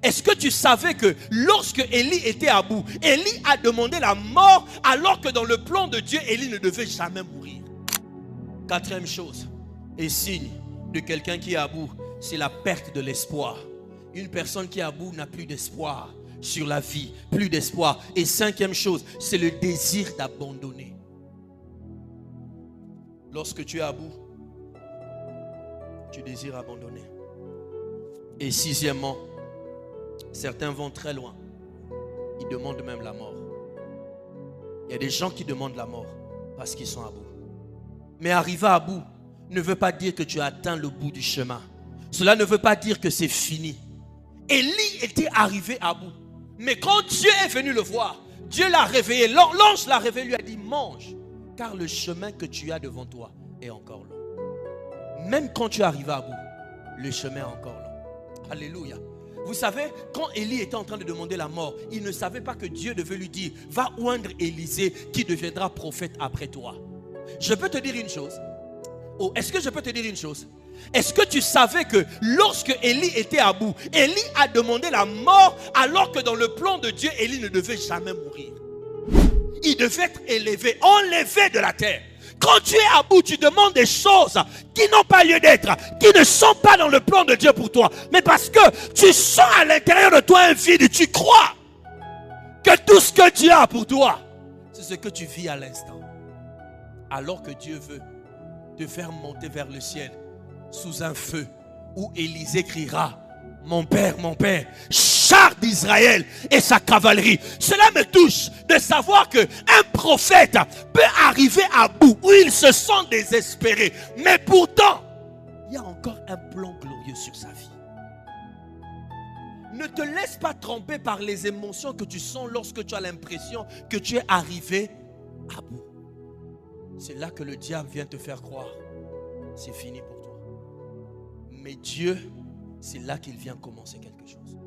Est-ce que tu savais que lorsque Élie était à bout, Élie a demandé la mort alors que dans le plan de Dieu, Élie ne devait jamais mourir? Quatrième chose, et signe de quelqu'un qui est à bout, c'est la perte de l'espoir. Une personne qui est à bout n'a plus d'espoir sur la vie, plus d'espoir. Et cinquième chose, c'est le désir d'abandonner. Lorsque tu es à bout, tu désires abandonner. Et sixièmement, certains vont très loin. Ils demandent même la mort. Il y a des gens qui demandent la mort parce qu'ils sont à bout. Mais arriver à bout ne veut pas dire que tu as atteint le bout du chemin. Cela ne veut pas dire que c'est fini. Élie était arrivé à bout. Mais quand Dieu est venu le voir, Dieu l'a réveillé. L'ange l'a réveillé, lui a dit: mange, car le chemin que tu as devant toi est encore long. Même quand tu arrives à bout, le chemin est encore long. Alléluia. Vous savez, quand Élie était en train de demander la mort, il ne savait pas que Dieu devait lui dire: va oindre Élisée qui deviendra prophète après toi. Je peux te dire une chose. Oh, est-ce que je peux te dire une chose? Est-ce que tu savais que lorsque Élie était à bout, Élie a demandé la mort alors que dans le plan de Dieu, Élie ne devait jamais mourir? Il devait être élevé, enlevé de la terre. Quand tu es à bout, tu demandes des choses qui n'ont pas lieu d'être, qui ne sont pas dans le plan de Dieu pour toi. Mais parce que tu sens à l'intérieur de toi un vide, tu crois que tout ce que Dieu a pour toi, c'est ce que tu vis à l'instant. Alors que Dieu veut te faire monter vers le ciel sous un feu où Élisée criera: mon père, char d'Israël et sa cavalerie. Cela me touche de savoir qu'un prophète peut arriver à bout où il se sent désespéré, mais pourtant il y a encore un plan glorieux sur sa vie. Ne te laisse pas tromper par les émotions que tu sens lorsque tu as l'impression que tu es arrivé à bout. C'est là que le diable vient te faire croire: c'est fini pour toi. Mais Dieu, c'est là qu'il vient commencer quelque chose.